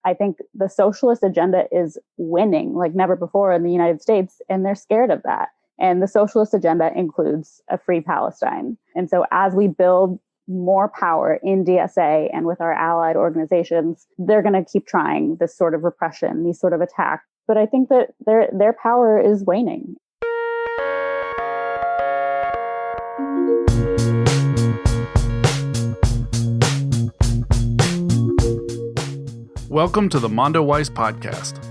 I think the socialist agenda is winning like never before in the United States, and they're scared of that. And the socialist agenda includes a free Palestine. And so as we build more power in DSA and with our allied organizations, they're going to keep trying this sort of repression, these sort of attacks. But I think that their power is waning. Welcome to the Mondo Weiss podcast.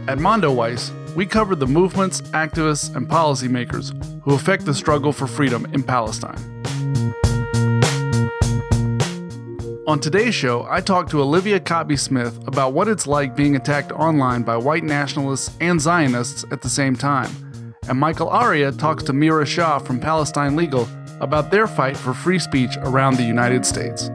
At Mondo Weiss, we cover the movements, activists, and policymakers who affect the struggle for freedom in Palestine. On today's show, I talked to Olivia Katbi Smith about what it's like being attacked online by white nationalists and Zionists at the same time. And Michael Aria talks to Mira Shah from Palestine Legal about their fight for free speech around the United States.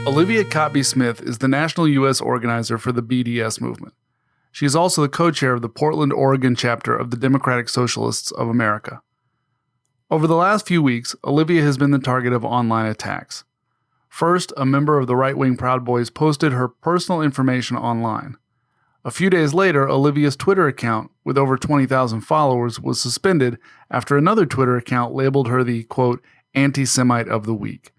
Olivia Katbi Smith is the national U.S. organizer for the BDS Movement. She is also the co-chair of the Portland, Oregon chapter of the Democratic Socialists of America. Over the last few weeks, Olivia has been the target of online attacks. First, a member of the right-wing Proud Boys posted her personal information online. A few days later, Olivia's Twitter account, with over 20,000 followers, was suspended after another Twitter account labeled her the, quote, Anti-Semite of the week.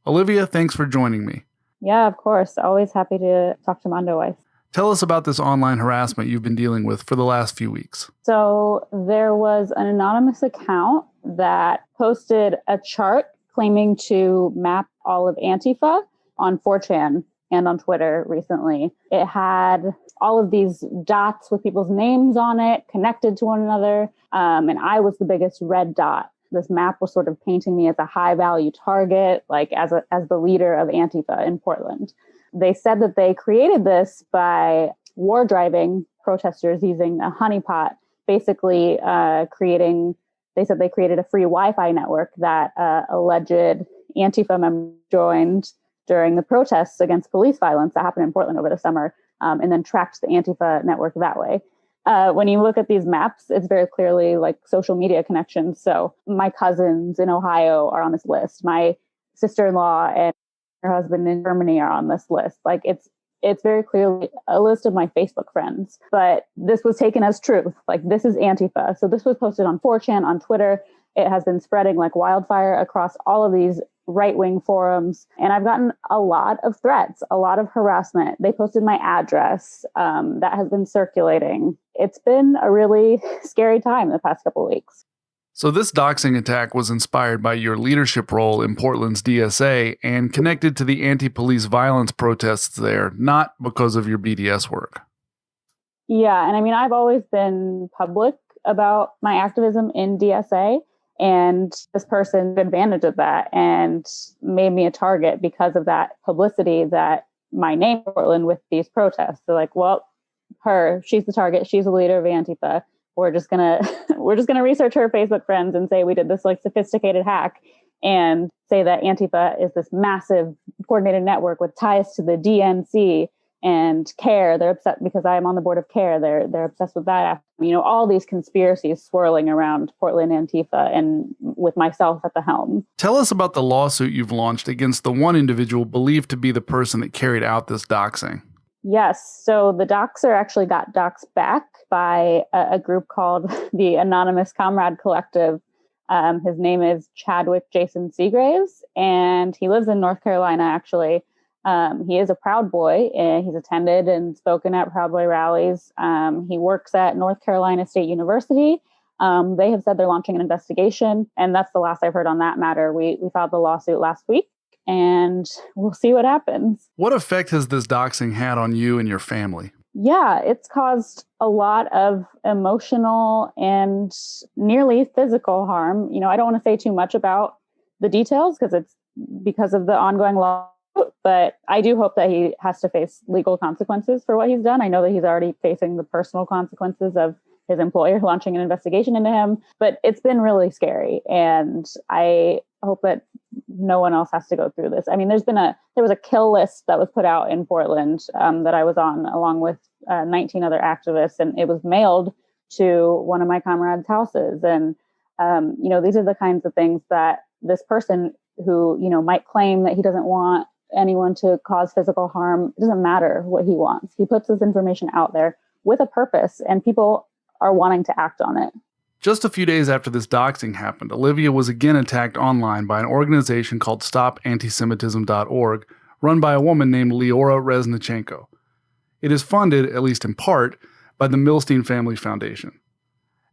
Olivia, thanks for joining me. Yeah, of course. Always happy to talk to Mondo Weiss. Tell us about this online harassment you've been dealing with for the last few weeks. So there was an anonymous account that posted a chart claiming to map all of Antifa on 4chan and on Twitter recently. It had all of these dots with people's names on it, connected to one another, and I was the biggest red dot. This map was sort of painting me as a high-value target, like as the leader of Antifa in Portland. They said that they created this by war driving protesters using a honeypot, basically they said they created a free Wi-Fi network that alleged Antifa members joined during the protests against police violence that happened in Portland over the summer, and then tracked the Antifa network that way. When you look at these maps, it's very clearly like social media connections. So my cousins in Ohio are on this list. My sister-in-law and her husband in Germany are on this list. Like it's very clearly a list of my Facebook friends. But this was taken as truth. Like this is Antifa. So this was posted on 4chan, on Twitter. It has been spreading like wildfire across all of these right-wing forums. And I've gotten a lot of threats, a lot of harassment. They posted my address that has been circulating. It's been a really scary time the past couple of weeks. So this doxing attack was inspired by your leadership role in Portland's DSA and connected to the anti-police violence protests there, not because of your BDS work. Yeah, and I mean, I've always been public about my activism in DSA. And this person took advantage of that and made me a target because of that publicity that my name in Portland with these protests. They're like, well, she's the target. She's the leader of Antifa. We're just gonna research her Facebook friends and say we did this like sophisticated hack and say that Antifa is this massive coordinated network with ties to the DNC and CARE. They're upset because I am on the board of CARE. They're obsessed with that. You know, all these conspiracies swirling around Portland Antifa and with myself at the helm. Tell us about the lawsuit you've launched against the one individual believed to be the person that carried out this doxing. Yes. So the doxer actually got doxed back by a group called the Anonymous Comrade Collective. His name is Chadwick Jason Seagraves, and he lives in North Carolina, actually. He is a Proud Boy. He's attended and spoken at Proud Boy rallies. He works at North Carolina State University. They have said they're launching an investigation, and that's the last I've heard on that matter. We filed the lawsuit last week, and we'll see what happens. What effect has this doxing had on you and your family? Yeah, it's caused a lot of emotional and nearly physical harm. You know, I don't want to say too much about the details because it's because of the ongoing law. But I do hope that he has to face legal consequences for what he's done. I know that he's already facing the personal consequences of his employer launching an investigation into him, but it's been really scary. And I hope that no one else has to go through this. I mean, there was a kill list that was put out in Portland that I was on along with 19 other activists, and it was mailed to one of my comrades' houses. And, these are the kinds of things that this person who, might claim that he doesn't want anyone to cause physical harm. It doesn't matter what he wants. He puts this information out there with a purpose, and people are wanting to act on it. Just a few days after this doxing happened, Olivia was again attacked online by an organization called StopAntisemitism.org, run by a woman named Leora Reznichenko. It is funded, at least in part, by the Milstein Family Foundation.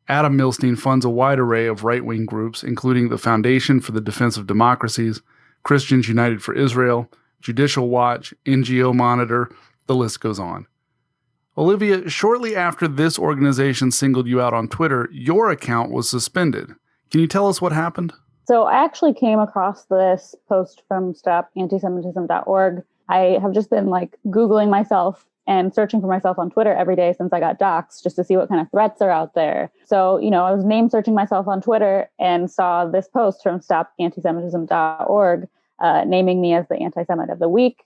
Adam Milstein funds a wide array of right-wing groups, including the Foundation for the Defense of Democracies, Christians United for Israel, Judicial Watch, NGO Monitor, the list goes on. Olivia, shortly after this organization singled you out on Twitter, your account was suspended. Can you tell us what happened? So I actually came across this post from StopAntisemitism.org. I have just been Googling myself and searching for myself on Twitter every day since I got doxxed, just to see what kind of threats are out there. So, I was name searching myself on Twitter and saw this post from StopAntisemitism.org naming me as the Anti-Semite of the Week,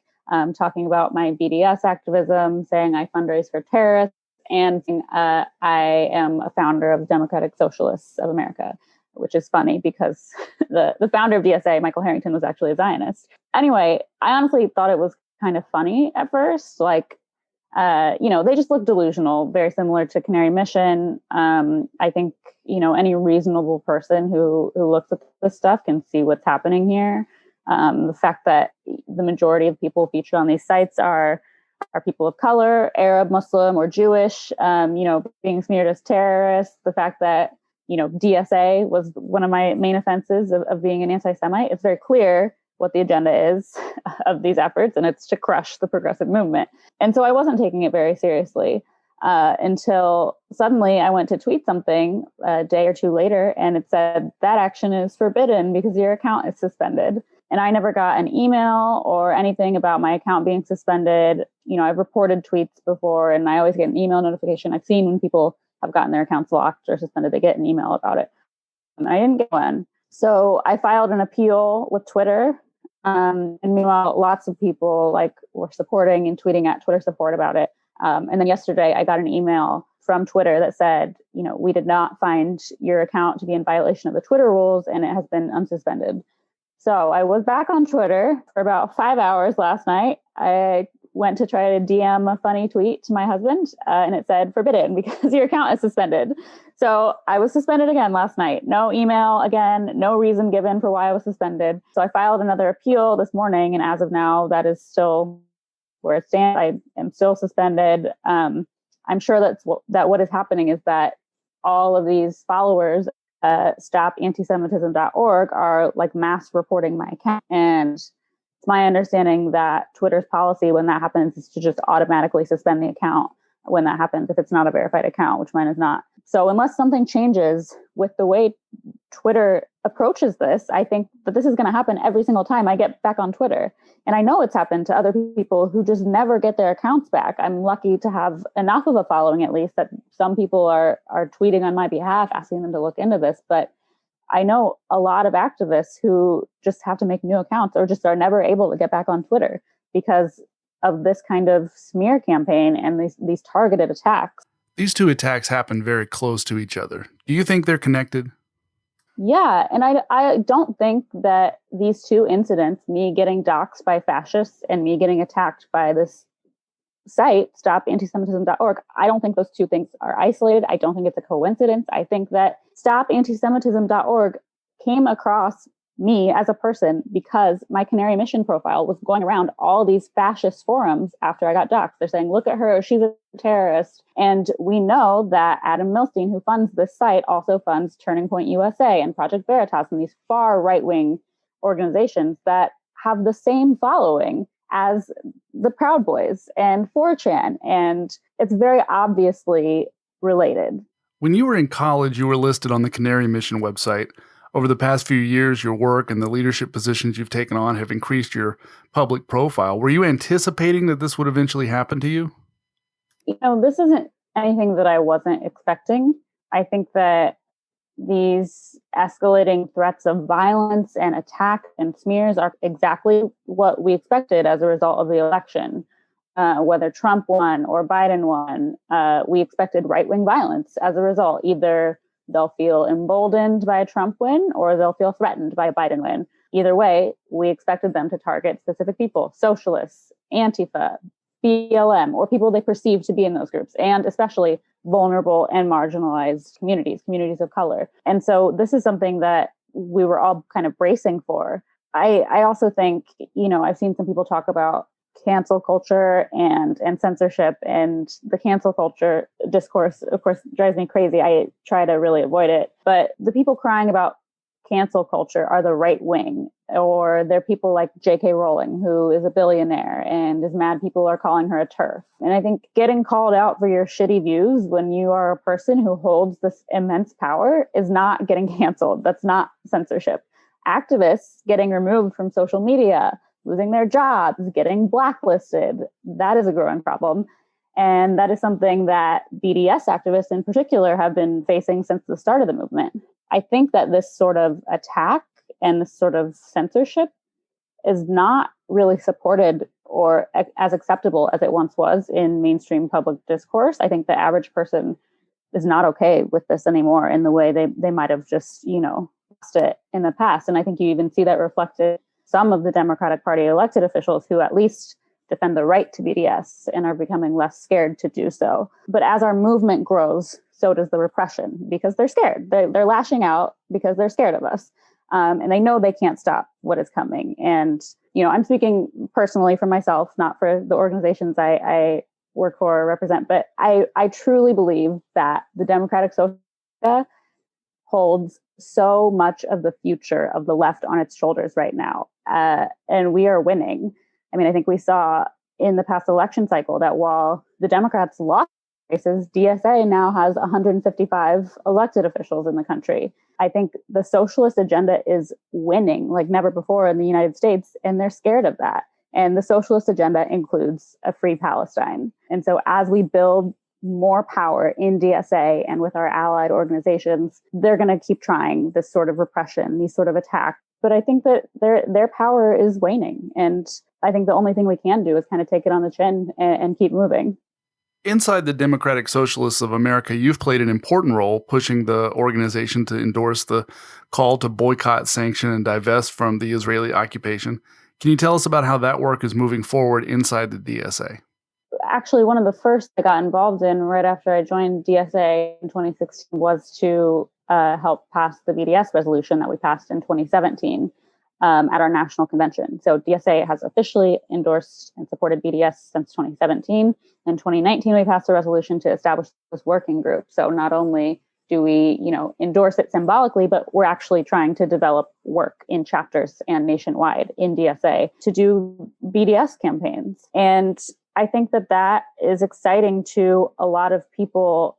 talking about my BDS activism, saying I fundraise for terrorists, and I am a founder of Democratic Socialists of America, which is funny because the founder of DSA, Michael Harrington, was actually a Zionist. Anyway, I honestly thought it was kind of funny at first. They just look delusional, very similar to Canary Mission. I think, any reasonable person who looks at this stuff can see what's happening here. The fact that the majority of people featured on these sites are people of color, Arab, Muslim, or Jewish, being smeared as terrorists. The fact that, DSA was one of my main offenses of being an anti-Semite. It's very clear what the agenda is of these efforts, and it's to crush the progressive movement. And so I wasn't taking it very seriously until suddenly I went to tweet something a day or two later, and it said that action is forbidden because your account is suspended. And I never got an email or anything about my account being suspended. I've reported tweets before, and I always get an email notification. I've seen when people have gotten their accounts locked or suspended, they get an email about it. And I didn't get one. So I filed an appeal with Twitter. And meanwhile, lots of people were supporting and tweeting at Twitter support about it. And then yesterday, I got an email from Twitter that said, we did not find your account to be in violation of the Twitter rules, and it has been unsuspended. So I was back on Twitter for about 5 hours last night. I went to try to DM a funny tweet to my husband, and it said forbidden because your account is suspended. So I was suspended again last night. No email again, no reason given for why I was suspended. So I filed another appeal this morning, and as of now, that is still where it stands. I am still suspended. I'm sure that what is happening is that all of these followers StopAntisemitism.org are mass reporting my account. And it's my understanding that Twitter's policy when that happens is to just automatically suspend the account when that happens, if it's not a verified account, which mine is not. So unless something changes with the way Twitter approaches this, I think that this is going to happen every single time I get back on Twitter. And I know it's happened to other people who just never get their accounts back. I'm lucky to have enough of a following, at least, that some people are tweeting on my behalf, asking them to look into this. But I know a lot of activists who just have to make new accounts or just are never able to get back on Twitter because of this kind of smear campaign and these targeted attacks. These two attacks happened very close to each other. Do you think they're connected? Yeah, and I don't think that these two incidents, me getting doxxed by fascists and me getting attacked by this site, StopAntisemitism.org, I don't think those two things are isolated. I don't think it's a coincidence. I think that StopAntisemitism.org came across me as a person because my Canary Mission profile was going around all these fascist forums after I got doxxed. They're saying, look at her, she's a terrorist. And we know that Adam Milstein, who funds this site, also funds Turning Point USA and Project Veritas and these far right-wing organizations that have the same following as the Proud Boys and 4chan. And it's very obviously related. When you were in college, you were listed on the Canary Mission website. Over the past few years, your work and the leadership positions you've taken on have increased your public profile. Were you anticipating that this would eventually happen to you? This isn't anything that I wasn't expecting. I think that these escalating threats of violence and attack and smears are exactly what we expected as a result of the election. Whether Trump won or Biden won, we expected right-wing violence as a result. Either they'll feel emboldened by a Trump win or they'll feel threatened by a Biden win. Either way, we expected them to target specific people, socialists, Antifa, BLM, or people they perceive to be in those groups, and especially vulnerable and marginalized communities of color. And so this is something that we were all kind of bracing for. I also think, I've seen some people talk about cancel culture and censorship, and the cancel culture discourse, of course, drives me crazy. I try to really avoid it. But the people crying about cancel culture are the right wing, or they're people like J.K. Rowling, who is a billionaire and is mad people are calling her a TERF. And I think getting called out for your shitty views when you are a person who holds this immense power is not getting canceled. That's not censorship. Activists getting removed from social media, losing their jobs, getting blacklisted, that is a growing problem. And that is something that BDS activists in particular have been facing since the start of the movement. I think that this sort of attack and this sort of censorship is not really supported or as acceptable as it once was in mainstream public discourse. I think the average person is not okay with this anymore in the way they might have just, lost it in the past. And I think you even see that reflected some of the Democratic Party elected officials who at least defend the right to BDS and are becoming less scared to do so. But as our movement grows, so does the repression, because they're scared. They're lashing out because they're scared of us. And they know they can't stop what is coming. And, I'm speaking personally for myself, not for the organizations I work for or represent, but I truly believe that the Democratic Socialists holds so much of the future of the left on its shoulders right now. And we are winning. I mean, I think we saw in the past election cycle that while the Democrats lost races, DSA now has 155 elected officials in the country. I think the socialist agenda is winning like never before in the United States, and they're scared of that. And the socialist agenda includes a free Palestine. And so as we build more power in DSA and with our allied organizations, they're going to keep trying this sort of repression, these sort of attacks. But I think that their power is waning. And I think the only thing we can do is kind of take it on the chin and keep moving. Inside the Democratic Socialists of America, you've played an important role pushing the organization to endorse the call to boycott, sanction, and divest from the Israeli occupation. Can you tell us about how that work is moving forward inside the DSA? Actually, one of the first I got involved in right after I joined DSA in 2016 was to help pass the BDS resolution that we passed in 2017 at our national convention. So DSA has officially endorsed and supported BDS since 2017. In 2019, we passed a resolution to establish this working group. So not only do we, endorse it symbolically, but we're actually trying to develop work in chapters and nationwide in DSA to do BDS campaigns. And I think that is exciting to a lot of people,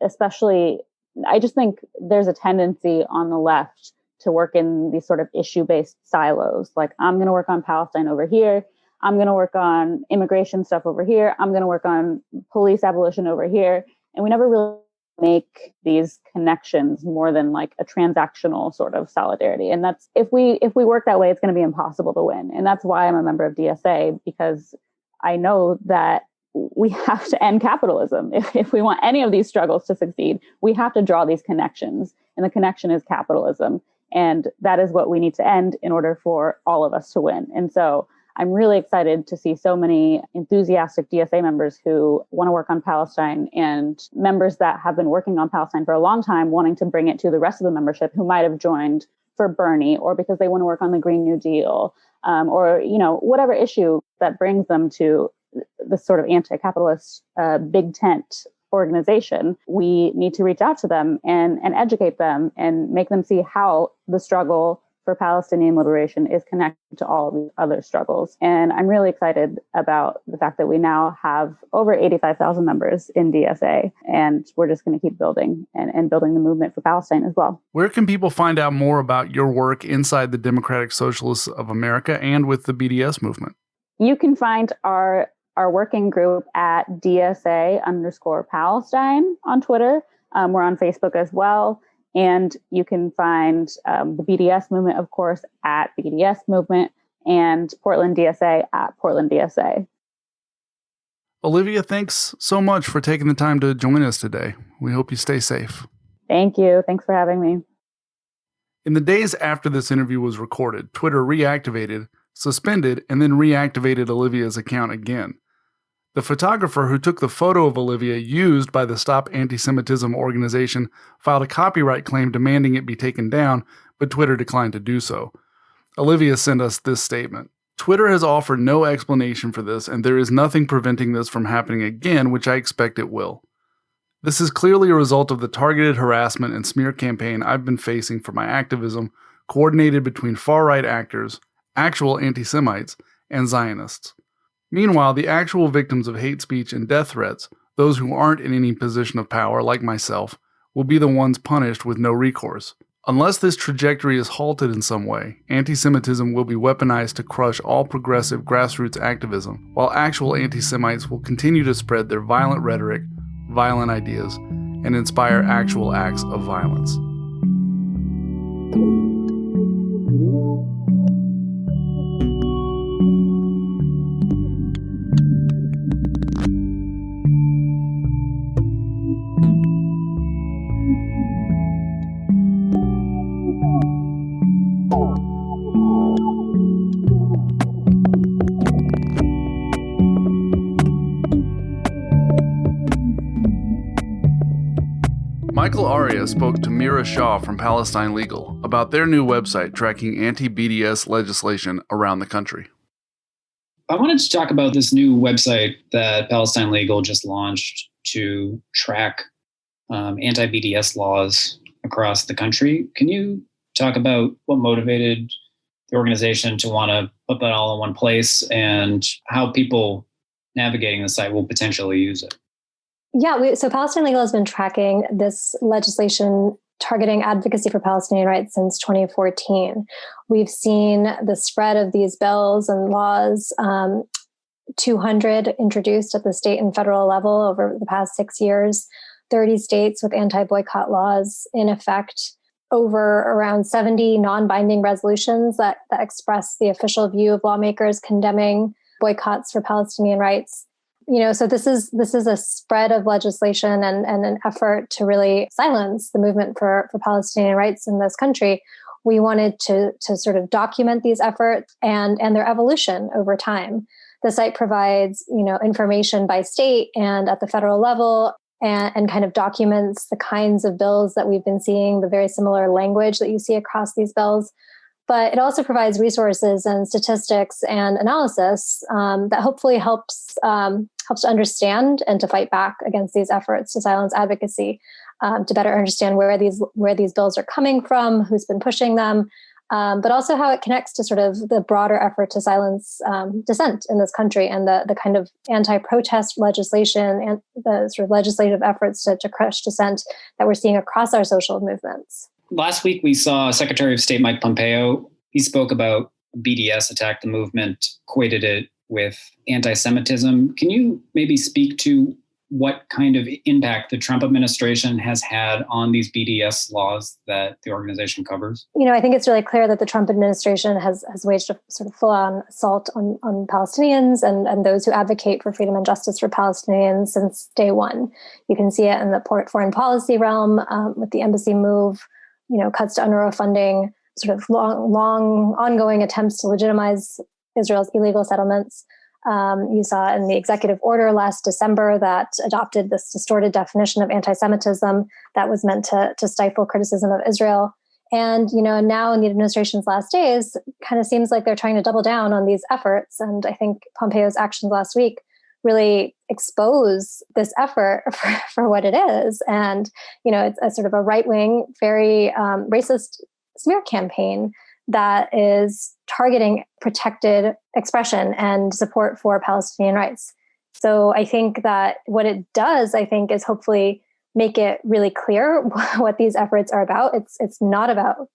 especially, I just think there's a tendency on the left to work in these sort of issue-based silos. Like, I'm going to work on Palestine over here. I'm going to work on immigration stuff over here. I'm going to work on police abolition over here. And we never really make these connections more than like a transactional sort of solidarity. And that's, if we work that way, it's going to be impossible to win. And that's why I'm a member of DSA, because I know that we have to end capitalism. If we want any of these struggles to succeed, we have to draw these connections. And the connection is capitalism. And that is what we need to end in order for all of us to win. And so I'm really excited to see so many enthusiastic DSA members who want to work on Palestine, and members that have been working on Palestine for a long time wanting to bring it to the rest of the membership who might have joined for Bernie or because they want to work on the Green New Deal, or, whatever issue that brings them to this sort of anti-capitalist big tent organization. We need to reach out to them and educate them and make them see how the struggle for Palestinian liberation is connected to all of these other struggles. And I'm really excited about the fact that we now have over 85,000 members in DSA, and we're just going to keep building and building the movement for Palestine as well. Where can people find out more about your work inside the Democratic Socialists of America and with the BDS movement? You can find our working group at DSA_Palestine on Twitter. We're on Facebook as well. And you can find the BDS movement, of course, at BDS Movement, and Portland DSA at Portland DSA. Olivia, thanks so much for taking the time to join us today. We hope you stay safe. Thank you. Thanks for having me. In the days after this interview was recorded, Twitter reactivated, suspended, and then reactivated Olivia's account again. The photographer who took the photo of Olivia used by the Stop Anti-Semitism organization filed a copyright claim demanding it be taken down, but Twitter declined to do so. Olivia sent us this statement. Twitter has offered no explanation for this, and there is nothing preventing this from happening again, which I expect it will. This is clearly a result of the targeted harassment and smear campaign I've been facing for my activism, coordinated between far-right actors, actual anti-Semites, and Zionists. Meanwhile, the actual victims of hate speech and death threats, those who aren't in any position of power, like myself, will be the ones punished with no recourse. Unless this trajectory is halted in some way, anti-Semitism will be weaponized to crush all progressive grassroots activism, while actual anti-Semites will continue to spread their violent rhetoric, violent ideas, and inspire actual acts of violence. Michael Aria spoke to Mira Shah from Palestine Legal about their new website tracking anti-BDS legislation around the country. I wanted to talk about this new website that Palestine Legal just launched to track anti-BDS laws across the country. Can you talk about what motivated the organization to want to put that all in one place and how people navigating the site will potentially use it? Yeah, so Palestine Legal has been tracking this legislation targeting advocacy for Palestinian rights since 2014. We've seen the spread of these bills and laws, 200 introduced at the state and federal level over the past 6 years, 30 states with anti-boycott laws in effect, over around 70 non-binding resolutions that express the official view of lawmakers condemning boycotts for Palestinian rights. So this is a spread of legislation and an effort to really silence the movement for Palestinian rights in this country. We wanted to sort of document these efforts and their evolution over time. The site provides, information by state and at the federal level and kind of documents the kinds of bills that we've been seeing, the very similar language that you see across these bills. But it also provides resources and statistics and analysis that hopefully helps to understand and to fight back against these efforts to silence advocacy, to better understand where these bills are coming from, who's been pushing them, but also how it connects to sort of the broader effort to silence dissent in this country and the kind of anti-protest legislation and the sort of legislative efforts to crush dissent that we're seeing across our social movements. Last week, we saw Secretary of State Mike Pompeo. He spoke about BDS attack the movement, equated it with anti-Semitism. Can you maybe speak to what kind of impact the Trump administration has had on these BDS laws that the organization covers? I think it's really clear that the Trump administration has waged a sort of full-on assault on Palestinians and those who advocate for freedom and justice for Palestinians since day one. You can see it in the foreign policy realm with the embassy move, cuts to UNRWA funding, sort of long ongoing attempts to legitimize Israel's illegal settlements. You saw in the executive order last December that adopted this distorted definition of anti-Semitism that was meant to stifle criticism of Israel. And, now in the administration's last days, kind of seems like they're trying to double down on these efforts. And I think Pompeo's actions last week really expose this effort for what it is. And, it's a sort of a right-wing, very racist smear campaign that is targeting protected expression and support for Palestinian rights. So I think that what it does, is hopefully make it really clear what these efforts are about. It's not about,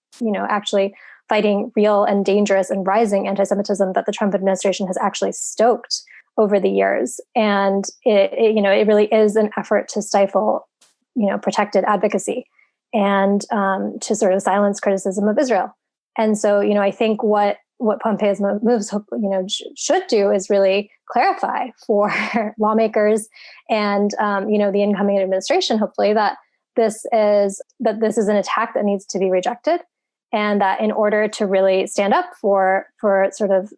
actually fighting real and dangerous and rising anti-Semitism that the Trump administration has actually stoked over the years. And it really is an effort to stifle, protected advocacy and to sort of silence criticism of Israel. And so, I think what Pompeo's moves, should do is really clarify for lawmakers and, the incoming administration, hopefully, that this is an attack that needs to be rejected And that in order to really stand up for sort of,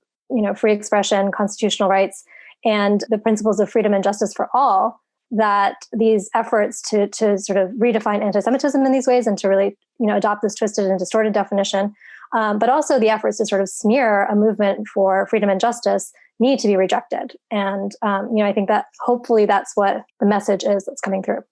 free expression, constitutional rights, and the principles of freedom and justice for all, that these efforts to sort of redefine anti-Semitism in these ways and to really, adopt this twisted and distorted definition, but also the efforts to sort of smear a movement for freedom and justice need to be rejected. And, I think that hopefully that's what the message is that's coming through.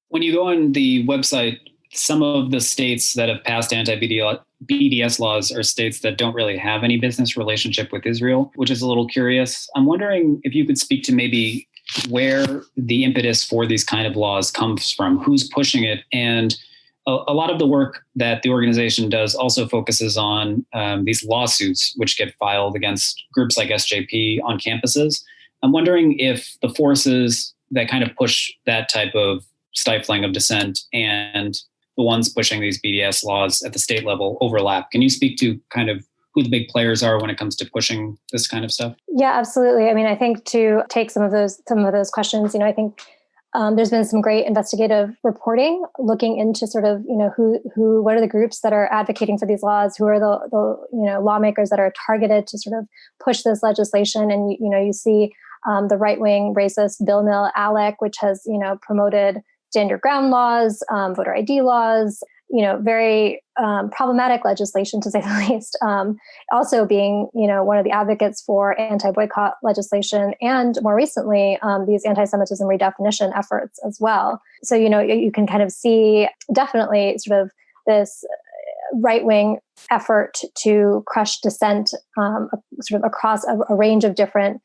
When you go on the website, some of the states that have passed anti-BDS laws are states that don't really have any business relationship with Israel, which is a little curious. I'm wondering if you could speak to maybe where the impetus for these kind of laws comes from, who's pushing it. And a lot of the work that the organization does also focuses on these lawsuits, which get filed against groups like SJP on campuses. I'm wondering if the forces that kind of push that type of stifling of dissent and the ones pushing these BDS laws at the state level overlap. Can you speak to kind of who the big players are when it comes to pushing this kind of stuff? Yeah, absolutely. I mean, I think to take some of those questions, I think there's been some great investigative reporting looking into sort of, what are the groups that are advocating for these laws? Who are the lawmakers that are targeted to sort of push this legislation? And, you see the right-wing racist Bill Mill ALEC, which has, promoted stand your ground laws, voter ID laws, very problematic legislation to say the least. Also being, one of the advocates for anti-boycott legislation and more recently, these anti-Semitism redefinition efforts as well. So, you can kind of see definitely sort of this right-wing effort to crush dissent sort of across a range of different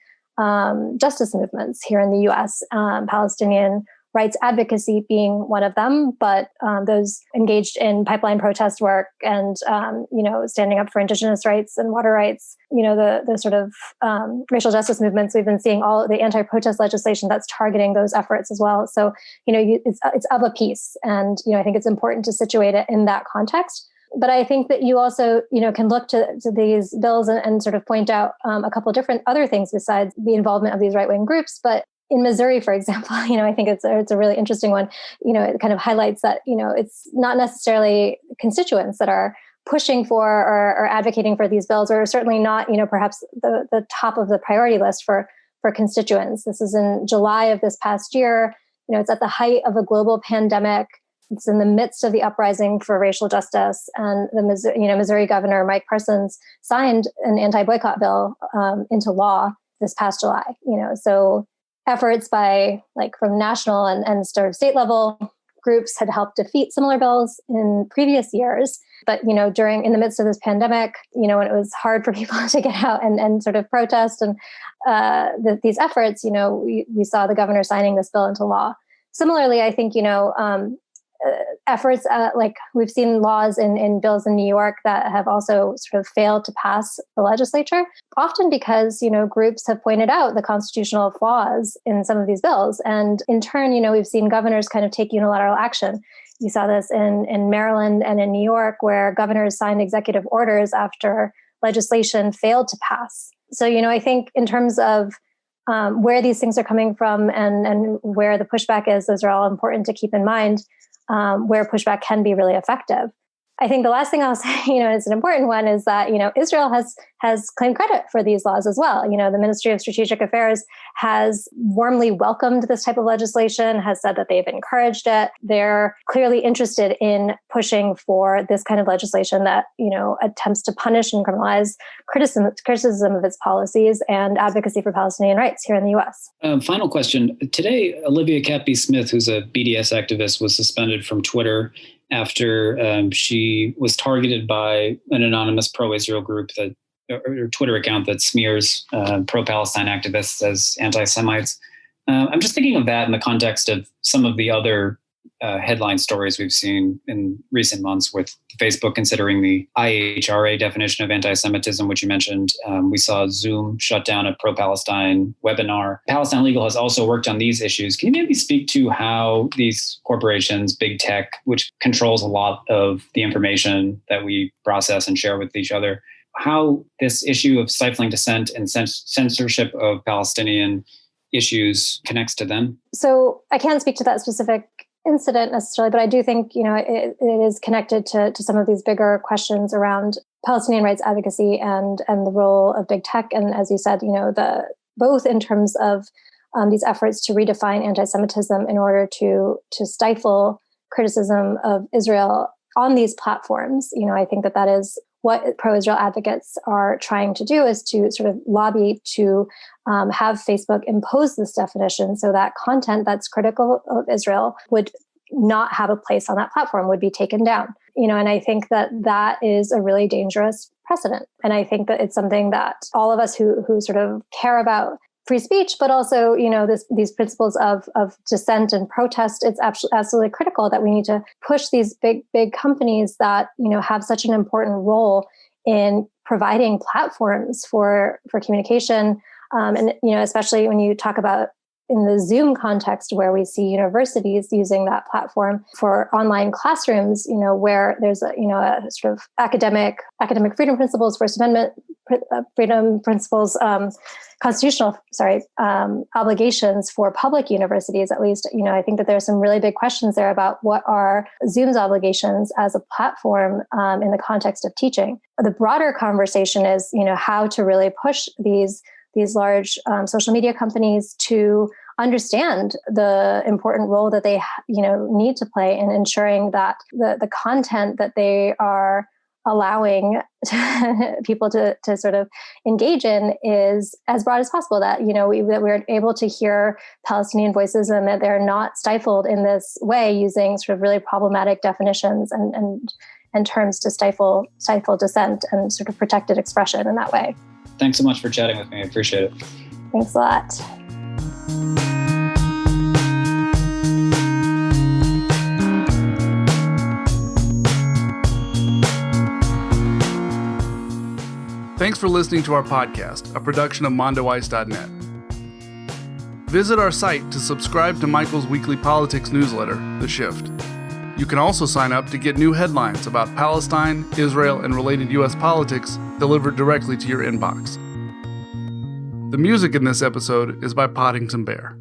justice movements here in the U.S., Palestinian rights advocacy being one of them, but those engaged in pipeline protest work and, standing up for indigenous rights and water rights, the sort of racial justice movements, we've been seeing all the anti-protest legislation that's targeting those efforts as well. So, it's of a piece. And, I think it's important to situate it in that context. But I think that you also, can look to these bills and sort of point out a couple of different other things besides the involvement of these right-wing groups. But in Missouri, for example, I think it's a really interesting one. It kind of highlights that, it's not necessarily constituents that are pushing for or advocating for these bills, or certainly not, perhaps the top of the priority list for constituents. This is in July of this past year. It's at the height of a global pandemic. It's in the midst of the uprising for racial justice, and the Missouri Governor Mike Parsons signed an anti-boycott bill into law this past July. So efforts by from national and sort of state level groups had helped defeat similar bills in previous years. But, in the midst of this pandemic, when it was hard for people to get out and sort of protest and these efforts, we saw the governor signing this bill into law. Similarly, I think, efforts we've seen laws in bills in New York that have also sort of failed to pass the legislature, often because, groups have pointed out the constitutional flaws in some of these bills. And in turn, we've seen governors kind of take unilateral action. You saw this in Maryland and in New York, where governors signed executive orders after legislation failed to pass. So, I think in terms of where these things are coming from and where the pushback is, those are all important to keep in mind. Where pushback can be really effective. I think the last thing I'll say, is an important one, is that, Israel has claimed credit for these laws as well. The Ministry of Strategic Affairs has warmly welcomed this type of legislation, has said that they've encouraged it. They're clearly interested in pushing for this kind of legislation that, attempts to punish and criminalize criticism of its policies and advocacy for Palestinian rights here in the U.S. Final question. Today, Olivia Katbi Smith, who's a BDS activist, was suspended from Twitter after she was targeted by an anonymous pro-Israel group or Twitter account that smears pro-Palestine activists as anti-Semites. I'm just thinking of that in the context of some of the other headline stories we've seen in recent months, with Facebook considering the IHRA definition of anti-Semitism, which you mentioned. We saw Zoom shut down a pro-Palestine webinar. Palestine Legal has also worked on these issues. Can you maybe speak to how these corporations, big tech, which controls a lot of the information that we process and share with each other, how this issue of stifling dissent and censorship of Palestinian issues connects to them? So I can't speak to that specific incident necessarily, but I do think, it is connected to some of these bigger questions around Palestinian rights advocacy and the role of big tech. And as you said, both in terms of these efforts to redefine anti-Semitism in order to stifle criticism of Israel on these platforms. I think that is what pro-Israel advocates are trying to do, is to sort of lobby to have Facebook impose this definition so that content that's critical of Israel would not have a place on that platform, would be taken down. And I think that is a really dangerous precedent. And I think that it's something that all of us who sort of care about free speech, but also, these principles of dissent and protest, it's absolutely critical that we need to push these big companies that, have such an important role in providing platforms for communication. And, especially when you talk about in the Zoom context, where we see universities using that platform for online classrooms, where there's a sort of academic freedom principles, First Amendment freedom principles, constitutional obligations for public universities, at least. I think that there's some really big questions there about what are Zoom's obligations as a platform in the context of teaching. The broader conversation is, how to really push these large social media companies to understand the important role that they need to play in ensuring that the content that they are allowing people to sort of engage in is as broad as possible, that that we're able to hear Palestinian voices and that they're not stifled in this way using sort of really problematic definitions and terms to stifle dissent and sort of protected expression in that way. Thanks so much for chatting with me. I appreciate it. Thanks a lot. Thanks for listening to our podcast, a production of mondoweiss.net. Visit our site to subscribe to Michael's weekly politics newsletter, The Shift. You can also sign up to get new headlines about Palestine, Israel, and related U.S. politics delivered directly to your inbox. The music in this episode is by Poddington Bear.